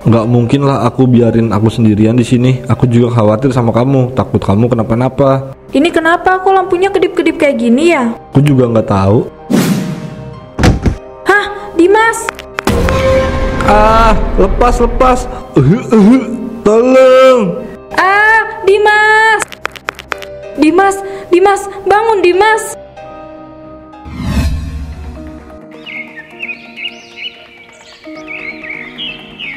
Nggak mungkin lah aku biarin aku sendirian di sini. Aku juga khawatir sama kamu, takut kamu kenapa-napa. Ini kenapa kok lampunya kedip-kedip kayak gini ya? Aku juga nggak tahu. Hah, Dimas? Lepas. Tolong. Dimas, bangun Dimas.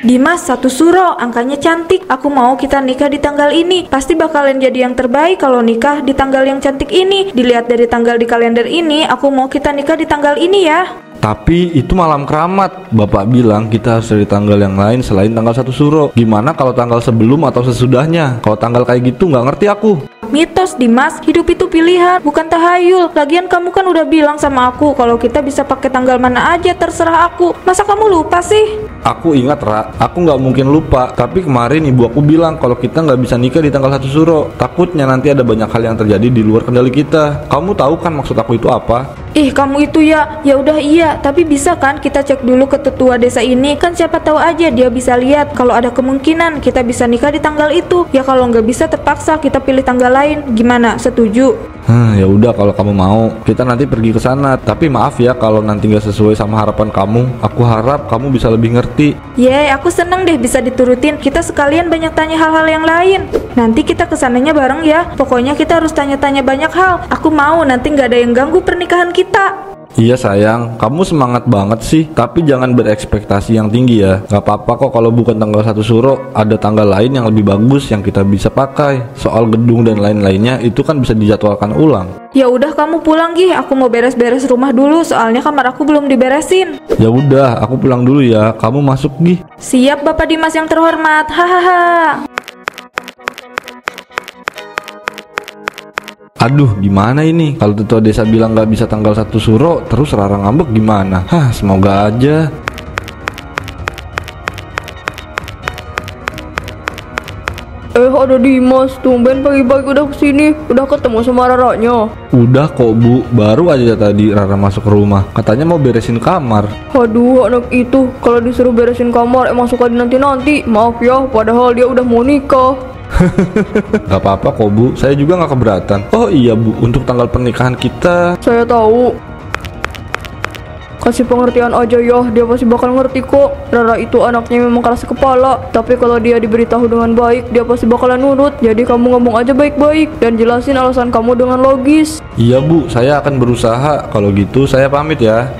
Dimas, satu suro, angkanya cantik. Aku mau kita nikah di tanggal ini. Pasti bakalan jadi yang terbaik kalau nikah di tanggal yang cantik ini. Dilihat dari tanggal di kalender ini, aku mau kita nikah di tanggal ini ya. Tapi itu malam keramat. Bapak bilang kita harus dari tanggal yang lain selain tanggal 1 Suro. Gimana kalau tanggal sebelum atau sesudahnya? Kalau tanggal kayak gitu nggak ngerti aku. Mitos Dimas, hidup itu pilihan, bukan tahayul. Lagian kamu kan udah bilang sama aku kalau kita bisa pakai tanggal mana aja, terserah aku. Masa kamu lupa sih? Aku ingat, Ra. Aku nggak mungkin lupa. Tapi kemarin ibu aku bilang kalau kita nggak bisa nikah di tanggal 1 Suro. Takutnya nanti ada banyak hal yang terjadi di luar kendali kita. Kamu tahu kan maksud aku itu apa? Ih, kamu itu ya udah iya. Tapi bisa kan kita cek dulu ke tetua desa ini? Kan siapa tahu aja dia bisa lihat kalau ada kemungkinan kita bisa nikah di tanggal itu. Ya kalau nggak bisa terpaksa kita pilih tanggal lain. Gimana? Setuju? Ya udah kalau kamu mau, kita nanti pergi ke sana. Tapi maaf ya kalau nanti nggak sesuai sama harapan kamu. Aku harap kamu bisa lebih ngerti. Yeay, aku seneng deh bisa diturutin. Kita sekalian banyak tanya hal-hal yang lain. Nanti kita kesananya bareng ya. Pokoknya kita harus tanya-tanya banyak hal. Aku mau nanti nggak ada yang ganggu pernikahan kita. Iya sayang, kamu semangat banget sih. Tapi jangan berekspektasi yang tinggi ya. Gak apa-apa kok kalau bukan tanggal 1 Suro. Ada tanggal lain yang lebih bagus yang kita bisa pakai. Soal gedung dan lain-lainnya itu kan bisa dijadwalkan ulang. Ya udah kamu pulang Gih, aku mau beres-beres rumah dulu. Soalnya kamar aku belum diberesin. Ya udah, aku pulang dulu ya. Kamu masuk Gih. Siap Bapak Dimas yang terhormat. Hahaha. Aduh, gimana ini? Kalau tetua desa bilang nggak bisa tanggal 1 Suro, terus Rara ngambek gimana? Semoga aja. Ada Dimas, tumben pagi-pagi udah kesini. Udah ketemu sama Raranya? Udah kok Bu, baru aja tadi Rara masuk ke rumah. Katanya mau beresin kamar. Aduh, anak itu kalau disuruh beresin kamar emang suka dinanti-nanti. Maaf ya, padahal dia udah mau nikah. Gak apa-apa kok Bu, saya juga gak keberatan. Oh iya Bu, untuk tanggal pernikahan kita. Saya tahu. Kasih pengertian aja ya, dia pasti bakal ngerti kok. Rara itu anaknya memang keras kepala, tapi kalau dia diberitahu dengan baik, dia pasti bakalan nurut. Jadi kamu ngomong aja baik-baik dan jelasin alasan kamu dengan logis. Iya Bu, saya akan berusaha. Kalau gitu saya pamit ya.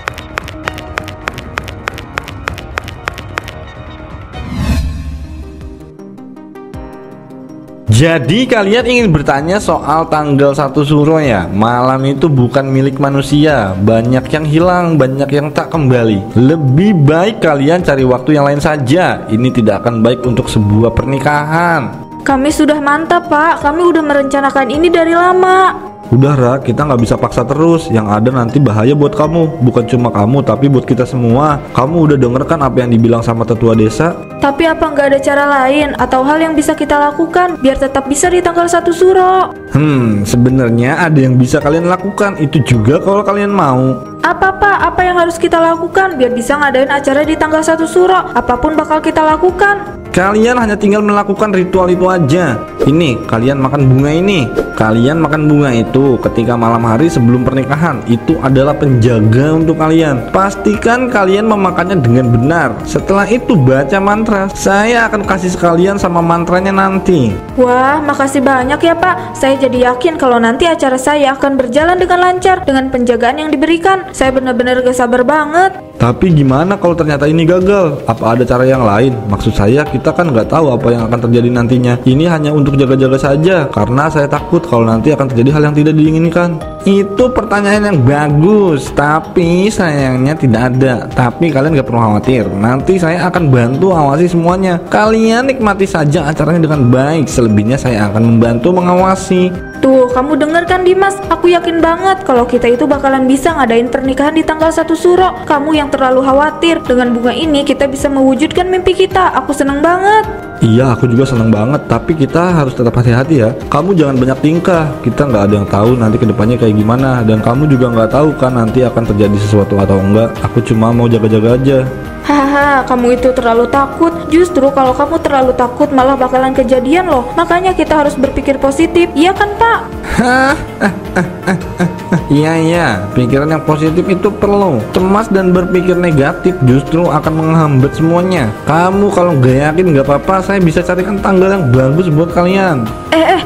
Jadi kalian ingin bertanya soal tanggal 1 Suro ya? Malam itu bukan milik manusia. Banyak yang hilang, banyak yang tak kembali. Lebih baik kalian cari waktu yang lain saja. Ini tidak akan baik untuk sebuah pernikahan. Kami sudah mantap Pak, kami udah merencanakan ini dari lama. Udah Ra, kita nggak bisa paksa terus. Yang ada nanti bahaya buat kamu. Bukan cuma kamu, tapi buat kita semua. Kamu udah denger kan apa yang dibilang sama tetua desa? Tapi apa nggak ada cara lain atau hal yang bisa kita lakukan biar tetap bisa di tanggal 1 Suro? Sebenarnya ada yang bisa kalian lakukan. Itu juga kalau kalian mau. Apa Pak? Apa yang harus kita lakukan biar bisa ngadain acara di tanggal 1 Suro? Apapun bakal kita lakukan. Kalian hanya tinggal melakukan ritual itu aja. Ini, kalian makan bunga ini. Kalian makan bunga itu ketika malam hari sebelum pernikahan. Itu adalah penjaga untuk kalian. Pastikan kalian memakannya dengan benar. Setelah itu baca mantra. Saya akan kasih sekalian sama mantranya nanti. Wah, makasih banyak ya Pak. Saya jadi yakin kalau nanti acara saya akan berjalan dengan lancar dengan penjagaan yang diberikan. Saya benar-benar gak sabar banget. Tapi gimana kalau ternyata ini gagal? Apa ada cara yang lain? Maksud saya kita kan nggak tahu apa yang akan terjadi nantinya. Ini hanya untuk jaga-jaga saja. Karena saya takut kalau nanti akan terjadi hal yang tidak diinginkan. Itu pertanyaan yang bagus. Tapi sayangnya tidak ada. Tapi kalian gak perlu khawatir. Nanti saya akan bantu awasi semuanya. Kalian nikmati saja acaranya dengan baik. Selebihnya saya akan membantu mengawasi. Tuh, kamu denger kan Dimas? Aku yakin banget kalau kita itu bakalan bisa ngadain pernikahan di tanggal 1 Suro. Kamu yang terlalu khawatir. Dengan bunga ini kita bisa mewujudkan mimpi kita. Aku seneng banget. Iya, aku juga seneng banget. Tapi kita harus tetap hati-hati ya. Kamu jangan banyak tingkah. Kita nggak ada yang tahu nanti kedepannya kayak gimana. Dan kamu juga nggak tahu kan nanti akan terjadi sesuatu atau enggak. Aku cuma mau jaga-jaga aja. Hahaha, kamu itu terlalu takut. Justru kalau kamu terlalu takut malah bakalan kejadian loh. Makanya kita harus berpikir positif, iya kan Pak? Hah? Iya, pikiran yang positif itu perlu. Cemas dan berpikir negatif justru akan menghambat semuanya. Kamu kalau nggak yakin nggak apa-apa, saya bisa carikan tanggal yang bagus buat kalian.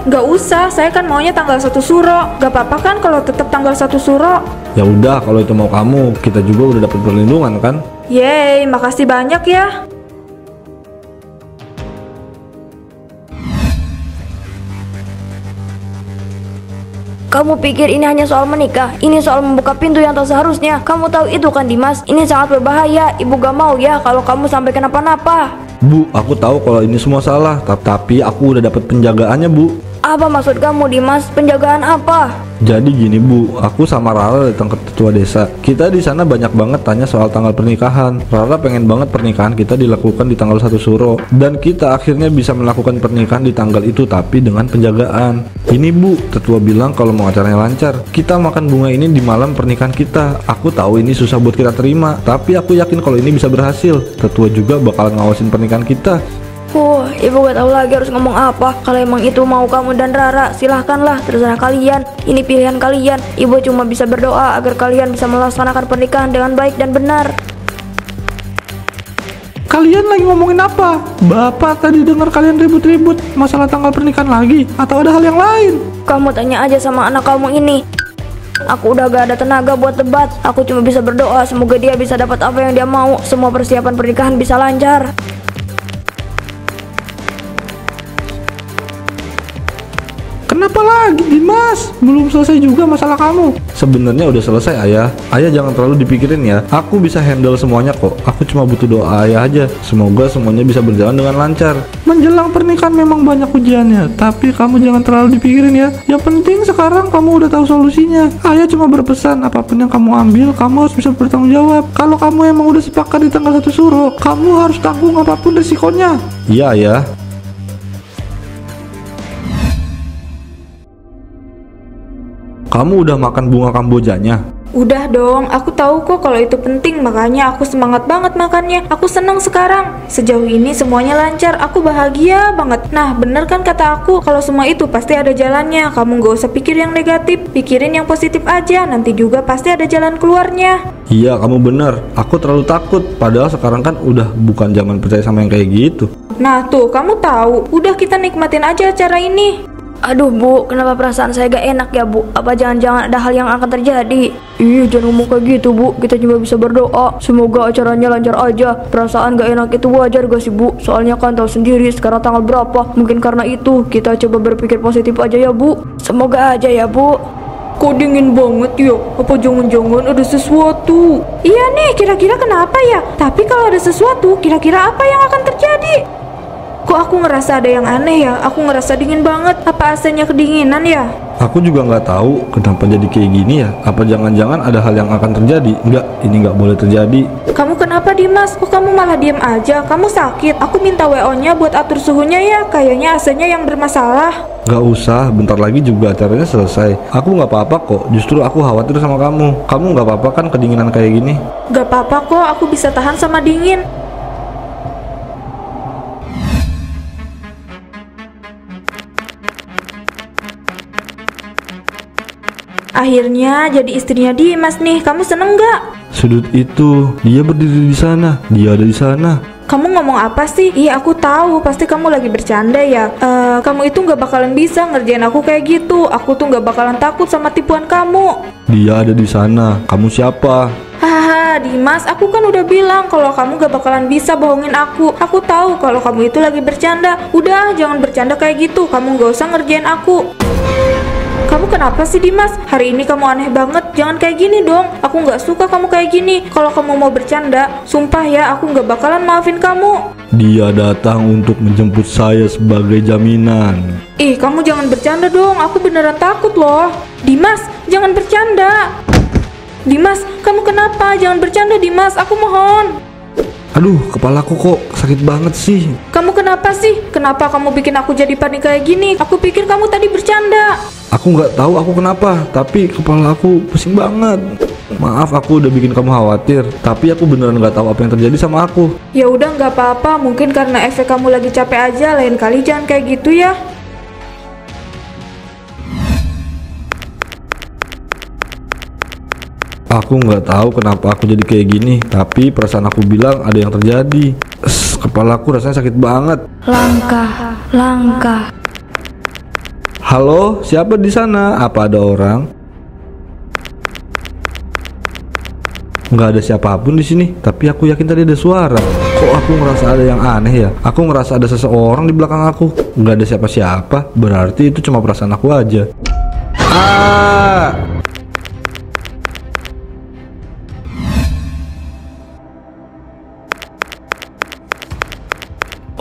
Nggak usah, saya kan maunya tanggal 1 Suro. Gak apa-apa kan kalau tetap tanggal 1 Suro? Ya udah, kalau itu mau kamu, kita juga udah dapat perlindungan kan? Yeay, makasih banyak ya. Kamu pikir ini hanya soal menikah? Ini soal membuka pintu yang tak seharusnya. Kamu tahu itu kan Dimas? Ini sangat berbahaya. Ibu gak mau ya kalau kamu sampai kenapa-napa. Bu, aku tahu kalau ini semua salah, tapi aku udah dapat penjagaannya, Bu. Apa maksud kamu Dimas? Penjagaan apa? Jadi gini Bu, aku sama Rara datang ke ketua desa. Kita di sana banyak banget tanya soal tanggal pernikahan. Rara pengen banget pernikahan kita dilakukan di tanggal 1 Suro. Dan kita akhirnya bisa melakukan pernikahan di tanggal itu tapi dengan penjagaan. Ini Bu, tetua bilang kalau mau acaranya lancar, kita makan bunga ini di malam pernikahan kita. Aku tahu ini susah buat kita terima, tapi aku yakin kalau ini bisa berhasil. Tetua juga bakalan ngawasin pernikahan kita. Ibu gak tahu lagi harus ngomong apa. Kalau emang itu mau kamu dan Rara, silahkanlah, terserah kalian. Ini pilihan kalian. Ibu cuma bisa berdoa agar kalian bisa melaksanakan pernikahan dengan baik dan benar. Kalian lagi ngomongin apa? Bapak tadi dengar kalian ribut-ribut masalah tanggal pernikahan lagi, atau ada hal yang lain? Kamu tanya aja sama anak kamu ini. Aku udah gak ada tenaga buat debat. Aku cuma bisa berdoa semoga dia bisa dapat apa yang dia mau. Semua persiapan pernikahan bisa lancar. Kenapa lagi Dimas? Belum selesai juga masalah kamu. Sebenarnya udah selesai Ayah. Ayah jangan terlalu dipikirin ya. Aku bisa handle semuanya kok. Aku cuma butuh doa Ayah aja. Semoga semuanya bisa berjalan dengan lancar. Menjelang pernikahan memang banyak ujiannya, tapi kamu jangan terlalu dipikirin ya. Yang penting sekarang kamu udah tahu solusinya. Ayah cuma berpesan apapun yang kamu ambil, kamu harus bisa bertanggung jawab. Kalau kamu emang udah sepakat di tanggal 1 Suro, kamu harus tanggung apapun resikonya. Iya Ayah. Kamu udah makan bunga kambojanya? Udah dong, aku tahu kok kalau itu penting, makanya aku semangat banget makannya. Aku senang sekarang. Sejauh ini semuanya lancar, aku bahagia banget. Nah, bener kan kata aku, kalau semua itu pasti ada jalannya. Kamu gak usah pikir yang negatif, pikirin yang positif aja. Nanti juga pasti ada jalan keluarnya. Iya, kamu bener. Aku terlalu takut, padahal sekarang kan udah bukan zaman percaya sama yang kayak gitu. Nah tuh, kamu tahu, udah kita nikmatin aja acara ini. Aduh Bu, kenapa perasaan saya gak enak ya Bu? Apa jangan-jangan ada hal yang akan terjadi? Jangan ngomong kayak gitu Bu, kita cuma bisa berdoa semoga acaranya lancar aja. Perasaan gak enak itu wajar gak sih Bu? Soalnya kan tahu sendiri sekarang tanggal berapa. Mungkin karena itu kita coba berpikir positif aja ya Bu. Semoga aja ya Bu. Kok dingin banget ya? Apa jangan-jangan ada sesuatu? Iya nih, kira-kira kenapa ya? Tapi kalau ada sesuatu, kira-kira apa yang akan terjadi? Kok aku ngerasa ada yang aneh ya? Aku ngerasa dingin banget. Apa AC-nya kedinginan ya? Aku juga nggak tahu kenapa jadi kayak gini ya. Apa jangan-jangan ada hal yang akan terjadi? Enggak, ini nggak boleh terjadi. Kamu kenapa Dimas? Kok kamu malah diem aja? Kamu sakit? Aku minta WO-nya buat atur suhunya ya. Kayaknya AC-nya yang bermasalah. Nggak usah, bentar lagi juga acaranya selesai. Aku nggak apa-apa kok. Justru aku khawatir sama kamu. Kamu nggak apa-apa kan kedinginan kayak gini? Gak apa-apa kok, aku bisa tahan sama dingin. Akhirnya jadi istrinya Dimas nih. Kamu seneng gak? Sudut itu, dia berdiri di sana. Dia ada di sana. Kamu ngomong apa sih? Iya aku tahu, pasti kamu lagi bercanda ya. Kamu itu gak bakalan bisa ngerjain aku kayak gitu. Aku tuh gak bakalan takut sama tipuan kamu. Dia ada di sana. Kamu siapa? Haha, Dimas, aku kan udah bilang kalau kamu gak bakalan bisa bohongin aku. Aku tahu kalau kamu itu lagi bercanda. Udah, jangan bercanda kayak gitu. Kamu gak usah ngerjain aku. Kamu kenapa sih Dimas? Hari ini kamu aneh banget. Jangan kayak gini dong. Aku gak suka kamu kayak gini. Kalau kamu mau bercanda, sumpah ya aku gak bakalan maafin kamu. Dia datang untuk menjemput saya sebagai jaminan. Ih, kamu jangan bercanda dong. Aku beneran takut loh. Dimas, jangan bercanda. Dimas, kamu kenapa? Jangan bercanda Dimas, aku mohon. Aduh, kepalaku kok sakit banget sih. Kamu kenapa sih? Kenapa kamu bikin aku jadi panik kayak gini? Aku pikir kamu tadi bercanda. Aku nggak tahu aku kenapa, tapi kepala aku pusing banget. Maaf aku udah bikin kamu khawatir, tapi aku beneran gak tahu apa yang terjadi sama aku. Ya udah nggak apa-apa, mungkin karena efek kamu lagi capek aja, lain kali jangan kayak gitu ya. Aku nggak tahu kenapa aku jadi kayak gini, tapi perasaan aku bilang ada yang terjadi. Kepalaku rasanya sakit banget. Langkah. Halo, siapa di sana? Apa ada orang? Nggak ada siapapun di sini, tapi aku yakin tadi ada suara. Kok aku ngerasa ada yang aneh ya? Aku ngerasa ada seseorang di belakang aku. Nggak ada siapa-siapa, berarti itu cuma perasaan aku aja.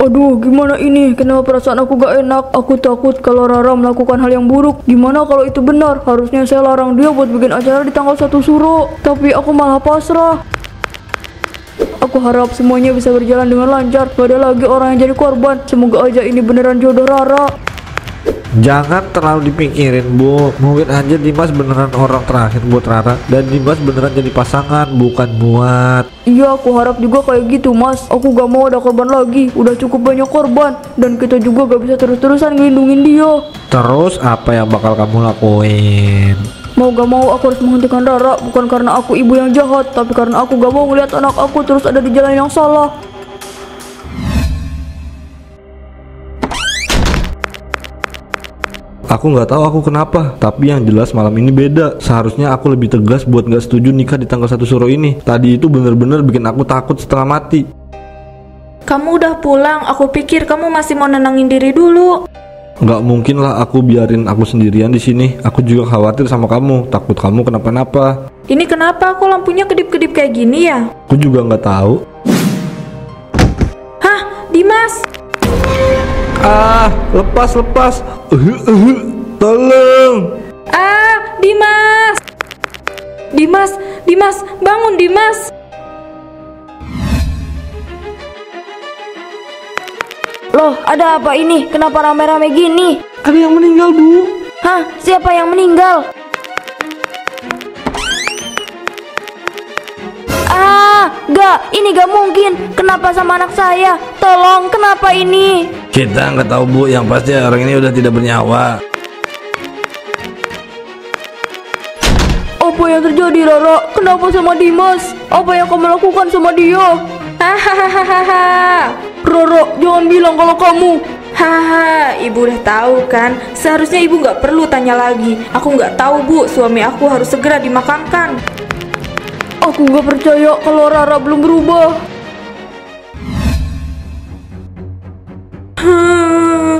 Aduh, gimana ini? Kenapa perasaan aku gak enak? Aku takut kalau Rara melakukan hal yang buruk. Gimana kalau itu benar? Harusnya saya larang dia buat bikin acara di tanggal 1 Suro. Tapi aku malah pasrah. Aku harap semuanya bisa berjalan dengan lancar. Gak ada lagi orang yang jadi korban. Semoga aja ini beneran jodoh Rara. Jangan terlalu dipikirin, Bu. Mungkin aja Dimas beneran orang terakhir buat Rara, dan Dimas beneran jadi pasangan, bukan muat. Iya, aku harap juga kayak gitu, Mas. Aku gak mau ada korban lagi. Udah cukup banyak korban. Dan kita juga gak bisa terus-terusan ngelindungin dia. Terus apa yang bakal kamu lakuin? Mau gak mau aku harus menghentikan Rara. Bukan karena aku ibu yang jahat, tapi karena aku gak mau ngeliat anak aku terus ada di jalan yang salah. Aku nggak tahu aku kenapa, tapi yang jelas malam ini beda. Seharusnya aku lebih tegas buat nggak setuju nikah di tanggal 1 Suro ini. Tadi itu bener-bener bikin aku takut setengah mati. Kamu udah pulang, aku pikir kamu masih mau nenangin diri dulu. Nggak mungkin lah aku biarin aku sendirian di sini. Aku juga khawatir sama kamu, takut kamu kenapa-napa. Ini kenapa kok lampunya kedip-kedip kayak gini ya? Aku juga nggak tahu. Hah, Dimas? Lepas. Tolong. Dimas! Dimas, bangun Dimas! Loh, ada apa ini? Kenapa rame-rame gini? Ada yang meninggal, Bu. Hah? Siapa yang meninggal? Ini gak mungkin. Kenapa sama anak saya? Tolong, kenapa ini? Kita nggak tahu, Bu. Yang pasti orang ini udah tidak bernyawa. Apa yang terjadi, Rara? Kenapa sama Dimas? Apa yang kamu lakukan sama dia? Hahaha. Rara, jangan bilang kalau kamu. Haha, ibu udah tahu kan? Seharusnya ibu nggak perlu tanya lagi. Aku nggak tahu, Bu. Suami aku harus segera dimakamkan. Aku gak percaya kalau Rara belum berubah.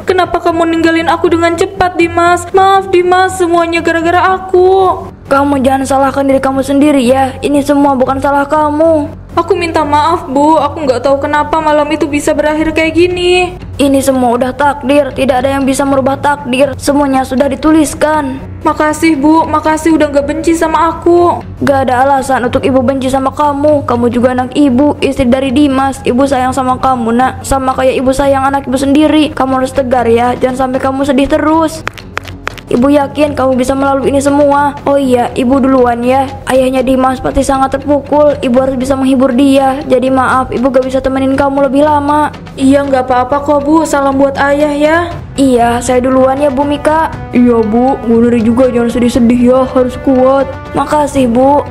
Kenapa kamu ninggalin aku dengan cepat, Dimas? Maaf, Dimas, semuanya gara-gara aku. Kamu jangan salahkan diri kamu sendiri ya. Ini semua bukan salah kamu. Aku minta maaf, Bu. Aku nggak tahu kenapa malam itu bisa berakhir kayak gini. Ini semua udah takdir. Tidak ada yang bisa merubah takdir. Semuanya sudah dituliskan. Makasih, Bu. Makasih udah nggak benci sama aku. Gak ada alasan untuk ibu benci sama kamu. Kamu juga anak ibu, istri dari Dimas. Ibu sayang sama kamu, nak. Sama kayak ibu sayang anak ibu sendiri. Kamu harus tegar ya. Jangan sampai kamu sedih terus. Ibu yakin kamu bisa melalui ini semua. Oh iya, ibu duluan ya. Ayahnya Dimas pasti sangat terpukul. Ibu harus bisa menghibur dia. Jadi maaf, ibu gak bisa temenin kamu lebih lama. Iya, nggak apa-apa kok, Bu. Salam buat ayah ya. Iya, saya duluan ya, Bu Mika. Iya, Bu. Bu Nuri juga jangan sedih-sedih ya. Harus kuat. Makasih, Bu.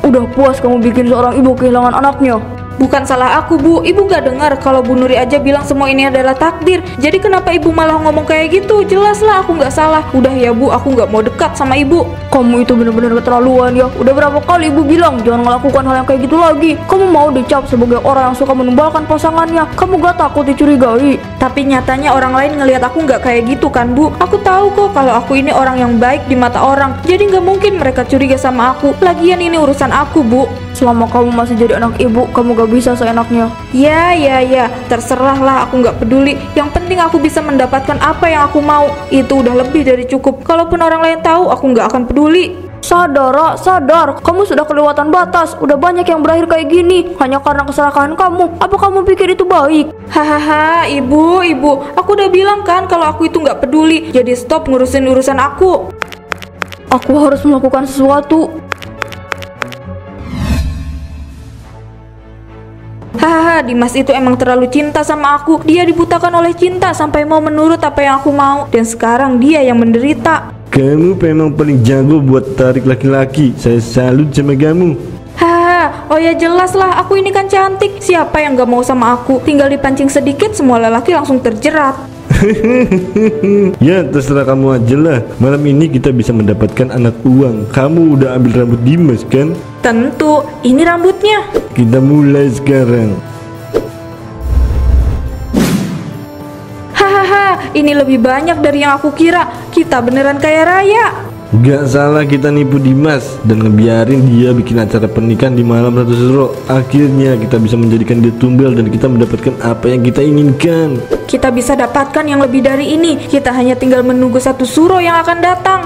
Udah puas kamu bikin seorang ibu kehilangan anaknya? Bukan salah aku, Bu. Ibu gak dengar kalau Bu Nuri aja bilang semua ini adalah takdir. Jadi kenapa ibu malah ngomong kayak gitu? Jelaslah aku gak salah. Udah ya, Bu, aku gak mau dekat sama ibu. Kamu itu benar-benar keterlaluan ya. Udah berapa kali ibu bilang jangan melakukan hal yang kayak gitu lagi. Kamu mau dicap sebagai orang yang suka menumbalkan pasangannya. Kamu gak takut dicurigai? Tapi nyatanya orang lain ngelihat aku gak kayak gitu kan, Bu. Aku tahu kok kalau aku ini orang yang baik di mata orang. Jadi gak mungkin mereka curiga sama aku. Lagian ini urusan aku, Bu. Selama kamu masih jadi anak ibu, kamu gak bisa seenaknya. Ya, terserah lah, aku gak peduli. Yang penting aku bisa mendapatkan apa yang aku mau. Itu udah lebih dari cukup. Kalaupun orang lain tahu, aku gak akan peduli. Sadar, Ra, sadar. Kamu sudah kelewatan batas. Udah banyak yang berakhir kayak gini hanya karena keserakahan kamu. Apa kamu pikir itu baik? Hahaha, ibu, aku udah bilang kan kalau aku itu gak peduli. Jadi stop ngurusin urusan aku. Aku harus melakukan sesuatu. Hahaha, Dimas itu emang terlalu cinta sama aku. Dia dibutakan oleh cinta sampai mau menurut apa yang aku mau. Dan sekarang dia yang menderita. Kamu memang paling jago buat tarik laki-laki. Saya salut sama kamu. Hahaha, oh ya jelas lah, aku ini kan cantik. Siapa yang gak mau sama aku? Tinggal dipancing sedikit, semua lelaki langsung terjerat. Ya terserah kamu aja lah. Malam ini kita bisa mendapatkan anak uang. Kamu udah ambil rambut Dimas kan? Tentu, ini rambutnya. Kita mulai sekarang. Hahaha, ini lebih banyak dari yang aku kira. Kita beneran kaya raya. Gak salah kita nipu Dimas dan ngebiarin dia bikin acara pernikahan di malam satu suro. Akhirnya kita bisa menjadikan dia tumbal dan kita mendapatkan apa yang kita inginkan. Kita bisa dapatkan yang lebih dari ini. Kita hanya tinggal menunggu satu suro yang akan datang.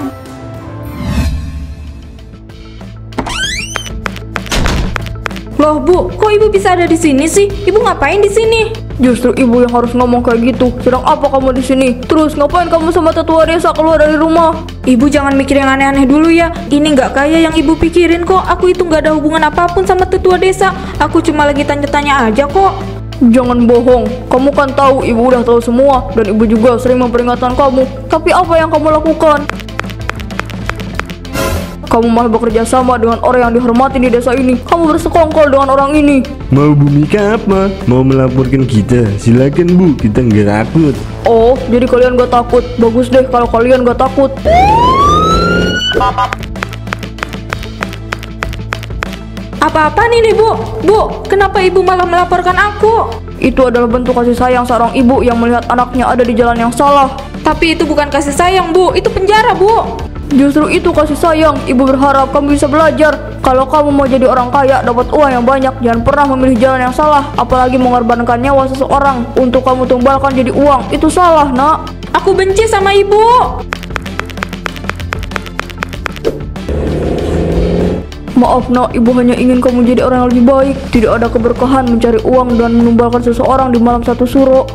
Loh Bu, kok Ibu bisa ada di sini sih? Ibu ngapain di sini? Justru ibu yang harus ngomong kayak gitu. Sedang apa kamu di sini? Terus ngapain kamu sama tetua desa keluar dari rumah? Ibu jangan mikir yang aneh-aneh dulu ya. Ini nggak kayak yang Ibu pikirin kok. Aku itu nggak ada hubungan apapun sama tetua desa. Aku cuma lagi tanya-tanya aja kok. Jangan bohong. Kamu kan tahu ibu udah tahu semua dan ibu juga sering memperingatkan kamu. Tapi apa yang kamu lakukan? Kamu malah bekerja sama dengan orang yang dihormati di desa ini. Kamu bersekongkol dengan orang ini. Mau Bumika apa? Mau melaporkan kita? Silakan Bu, kita nggak takut. Oh, jadi kalian gak takut. Bagus deh kalau kalian gak takut. Apa-apaan ini Bu? Bu, kenapa Ibu malah melaporkan aku? Itu adalah bentuk kasih sayang seorang ibu yang melihat anaknya ada di jalan yang salah. Tapi itu bukan kasih sayang Bu, itu penjara Bu. Justru itu kasih sayang. Ibu berharap kamu bisa belajar. Kalau kamu mau jadi orang kaya, dapat uang yang banyak, jangan pernah memilih jalan yang salah. Apalagi mengorbankan nyawa seseorang untuk kamu tumbalkan jadi uang. Itu salah, Nak. Aku benci sama Ibu. Maaf Nak, ibu hanya ingin kamu jadi orang yang lebih baik. Tidak ada keberkahan mencari uang dan menumbalkan seseorang di malam satu suro.